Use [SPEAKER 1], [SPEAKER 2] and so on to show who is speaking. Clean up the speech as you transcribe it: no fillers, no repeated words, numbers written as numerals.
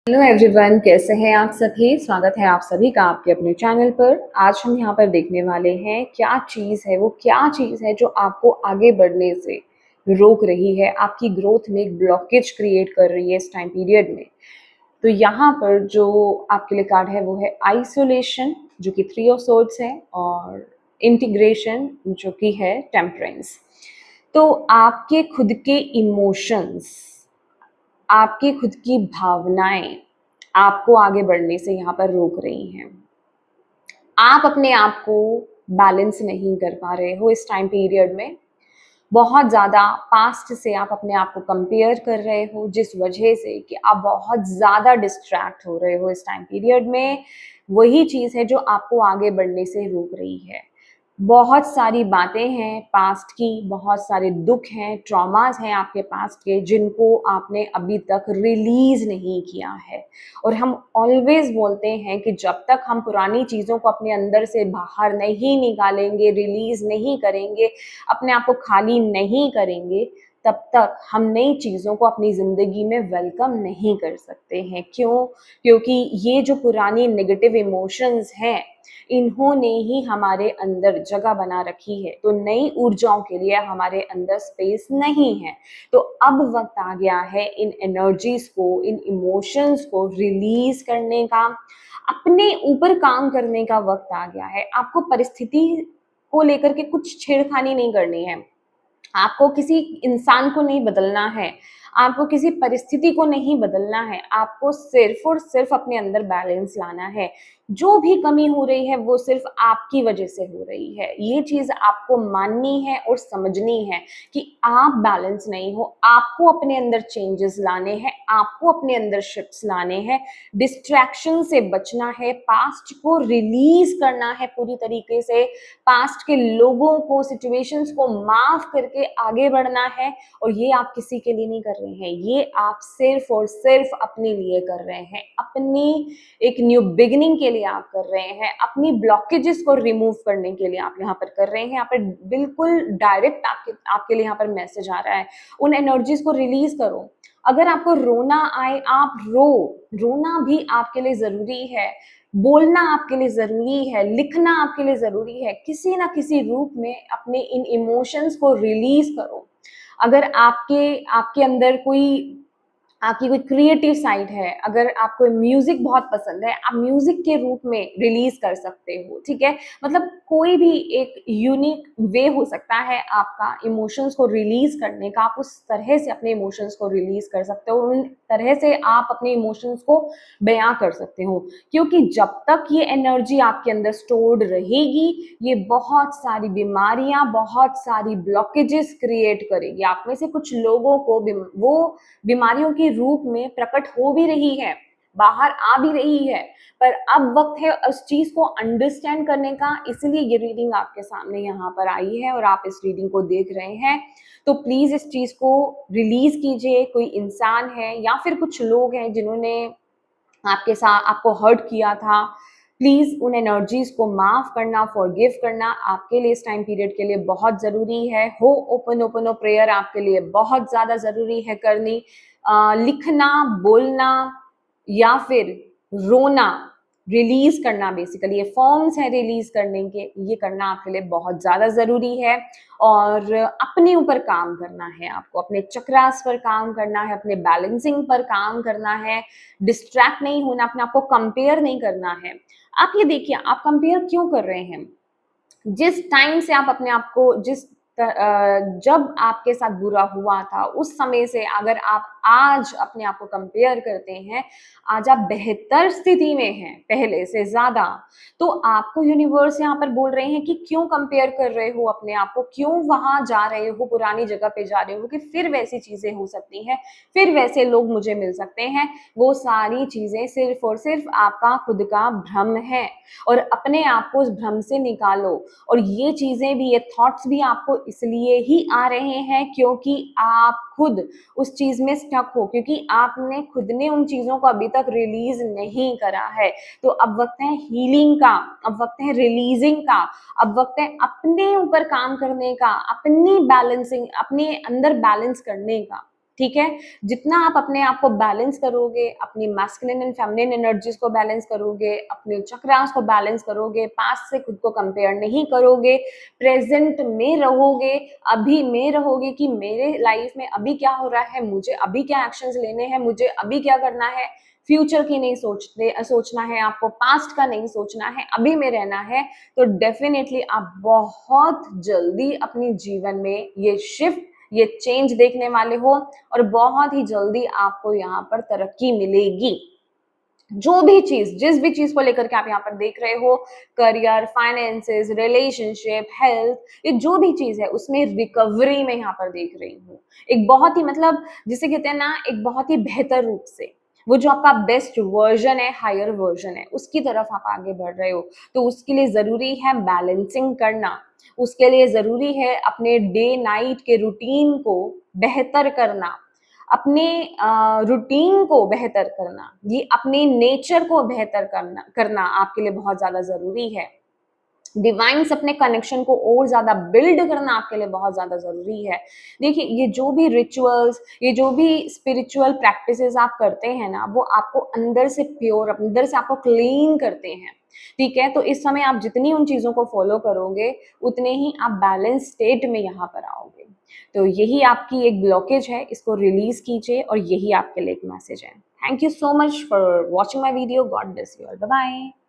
[SPEAKER 1] Hello everyone, कैसे हैं आप सभी। स्वागत है आप सभी का आपके अपने चैनल पर। आज हम यहाँ पर देखने वाले हैं क्या चीज़ है जो आपको आगे बढ़ने से रोक रही है, आपकी ग्रोथ में एक ब्लॉकेज क्रिएट कर रही है इस टाइम पीरियड में। तो यहाँ पर जो आपके लिए कार्ड है वो है आइसोलेशन, जो कि 3 ऑफ सोर्ड्स है, और इंटीग्रेशन, जो कि है टेम्परेंस। तो आपके खुद के इमोशंस, आपकी खुद की भावनाएं आपको आगे बढ़ने से यहाँ पर रोक रही हैं। आप अपने आप को बैलेंस नहीं कर पा रहे हो इस टाइम पीरियड में। बहुत ज़्यादा पास्ट से आप अपने आप को कंपेयर कर रहे हो, जिस वजह से कि आप बहुत ज़्यादा डिस्ट्रैक्ट हो रहे हो इस टाइम पीरियड में। वही चीज़ है जो आपको आगे बढ़ने से रोक रही है। बहुत सारी बातें हैं पास्ट की, बहुत सारे दुख हैं, ट्रॉमास हैं आपके पास्ट के, जिनको आपने अभी तक रिलीज नहीं किया है। और हम ऑलवेज बोलते हैं कि जब तक हम पुरानी चीज़ों को अपने अंदर से बाहर नहीं निकालेंगे, रिलीज नहीं करेंगे, अपने आप को खाली नहीं करेंगे, तब तक हम नई चीज़ों को अपनी ज़िंदगी में वेलकम नहीं कर सकते हैं। क्यों? क्योंकि ये जो पुरानी नेगेटिव इमोशंस हैं, इन्होंने ही हमारे अंदर जगह बना रखी है। तो नई ऊर्जाओं के लिए हमारे अंदर स्पेस नहीं है। तो अब वक्त आ गया है इन एनर्जीज को, इन इमोशंस को रिलीज करने का, अपने ऊपर काम करने का वक्त आ गया है। आपको परिस्थिति को लेकर के कुछ छेड़खानी नहीं करनी है। आपको किसी इंसान को नहीं बदलना है, आपको किसी परिस्थिति को नहीं बदलना है, आपको सिर्फ और सिर्फ अपने अंदर बैलेंस लाना है। जो भी कमी हो रही है वो सिर्फ आपकी वजह से हो रही है। ये चीज़ आपको माननी है और समझनी है कि आप बैलेंस नहीं हो। आपको अपने अंदर चेंजेस लाने हैं, आपको अपने अंदर शिफ्ट्स लाने हैं, डिस्ट्रैक्शन से बचना है, पास्ट को रिलीज करना है पूरी तरीके से, पास्ट के लोगों को, सिचुएशंस को माफ करके आगे बढ़ना है। और ये आप किसी के लिए नहीं कर रहे हैं, ये आप सिर्फ और सिर्फ अपने लिए कर रहे हैं, अपनी एक न्यू बिगिनिंग के लिए आप कर रहे हैं, अपनी ब्लॉकेजेस को रिमूव करने के लिए आप यहाँ पर कर रहे हैं। यहाँ पर बिल्कुल डायरेक्ट आपके लिए यहाँ पर मैसेज आ रहा है, उन एनर्जीज को रिलीज करो। अगर आपको रोना आए, आप रोना भी आपके लिए जरूरी है, बोलना आपके लिए ज़रूरी है, लिखना आपके लिए ज़रूरी है। किसी ना किसी रूप में अपने इन इमोशंस को रिलीज़ करो। अगर आपके आपके अंदर आपकी कोई क्रिएटिव साइड है, अगर आपको म्यूजिक बहुत पसंद है, आप म्यूजिक के रूप में रिलीज कर सकते हो, ठीक है। मतलब कोई भी एक यूनिक वे हो सकता है आपका इमोशंस को रिलीज करने का। आप उस तरह से अपने इमोशंस को रिलीज कर सकते हो, उन तरह से आप अपने इमोशंस को बयां कर सकते हो। क्योंकि जब तक ये एनर्जी आपके अंदर स्टोर्ड रहेगी, ये बहुत सारी बीमारियां, बहुत सारी ब्लॉकेजेस क्रिएट करेगी। आप में से कुछ लोगों को वो बीमारियों के रूप में प्रकट हो भी रही है, बाहर आ भी रही है। पर अब वक्त है उस चीज को अंडरस्टैंड करने का, इसलिए ये रीडिंग आपके सामने यहाँ पर आई है और आप इस रीडिंग को देख रहे हैं। तो प्लीज इस चीज को रिलीज कीजिए। कोई इंसान है या फिर कुछ लोग हैं जिन्होंने आपके साथ आपको हर्ट किया था, प्लीज उन एनर्जीज को माफ करना, फॉरगिव करना आपके लिए इस टाइम पीरियड के लिए बहुत जरूरी है। हो ओपन प्रेयर आपके लिए बहुत ज्यादा जरूरी है करनी। लिखना, बोलना या फिर रोना, रिलीज करना, बेसिकली ये फॉर्म्स है रिलीज करने के, ये करना आपके लिए बहुत ज्यादा जरूरी है। और अपने ऊपर काम करना है, आपको अपने चक्रास पर काम करना है, अपने बैलेंसिंग पर काम करना है, डिस्ट्रैक्ट नहीं होना, अपने आप को कंपेयर नहीं करना है। आप ये देखिए, आप कंपेयर क्यों कर रहे हैं? जिस टाइम से आप अपने आप को जब आपके साथ बुरा हुआ था उस समय से अगर आप आज अपने आप को कंपेयर करते हैं, आज आप बेहतर स्थिति में हैं पहले से ज्यादा। तो आपको यूनिवर्स यहाँ पर बोल रहे हैं कि क्यों कंपेयर कर रहे हो अपने आप को, क्यों वहां जा रहे हो, पुरानी जगह पे जा रहे हो कि फिर वैसी चीजें हो सकती हैं, फिर वैसे लोग मुझे मिल सकते हैं। वो सारी चीजें सिर्फ और सिर्फ आपका खुद का भ्रम है, और अपने आप को उस भ्रम से निकालो। और ये चीजें भी, ये थॉट्स भी आपको इसलिए ही आ रहे हैं क्योंकि आप खुद उस चीज में स्टक हो, क्योंकि आपने खुद ने उन चीजों को अभी तक रिलीज नहीं करा है। तो अब वक्त है हीलिंग का, अब वक्त है रिलीजिंग का, अब वक्त है अपने ऊपर काम करने का, अपनी बैलेंसिंग, अपने अंदर बैलेंस करने का। ठीक है? जितना आप अपने आप को बैलेंस करोगे, अपनी मैस्कुलिन एंड फेमिनिन एनर्जीज़ को बैलेंस करोगे, अपने चक्रास को बैलेंस करोगे, पास्ट से खुद को कंपेयर नहीं करोगे, प्रेज़ेंट में रहोगे, अभी में रहोगे कि मेरे लाइफ़ में अभी क्या हो रहा है, मुझे अभी क्या एक्शंस लेने हैं, मुझे अभी क्या करना है, फ्यूचर की नहीं सोचना है आपको, पास्ट का नहीं सोचना है, अभी में रहना है, तो डेफ़िनेटली आप बहुत जल्दी अपने जीवन में ये शिफ्ट, ये चेंज देखने वाले हो और बहुत ही जल्दी आपको यहाँ पर तरक्की मिलेगी। जो भी चीज़, जिस भी चीज़ को लेकर के आप यहाँ पर देख रहे हो, करियर, फाइनेंसेस, रिलेशनशिप, हेल्थ, ये जो भी चीज़ है उसमें रिकवरी मैं यहाँ पर देख रही हूँ। एक बहुत ही मतलब जिसे कहते हैं ना, एक बहुत ही बेहतर रूप से, वो जो आपका बेस्ट वर्ज़न है, हायर वर्ज़न है, उसकी तरफ आप आगे बढ़ रहे हो। तो उसके लिए ज़रूरी है बैलेंसिंग करना, उसके लिए ज़रूरी है अपने डे नाइट के रूटीन को बेहतर करना, अपने रूटीन को बेहतर करना, ये अपने नेचर को बेहतर करना आपके लिए बहुत ज़्यादा ज़रूरी है। डिवाइन से अपने कनेक्शन को और ज़्यादा बिल्ड करना आपके लिए बहुत ज़्यादा ज़रूरी है। देखिए, ये जो भी रिचुअल्स, ये जो भी स्पिरिचुअल प्रैक्टिसेस आप करते हैं ना, वो आपको अंदर से प्योर, अंदर से आपको क्लीन करते हैं, ठीक है? तो इस समय आप जितनी उन चीज़ों को फॉलो करोगे, उतने ही आप बैलेंस स्टेट में यहाँ पर आओगे। तो यही आपकी एक ब्लॉकेज है, इसको रिलीज़ कीजिए और यही आपके लिए एक मैसेज है। Thank you so much for watching my video. God bless you all. Bye bye.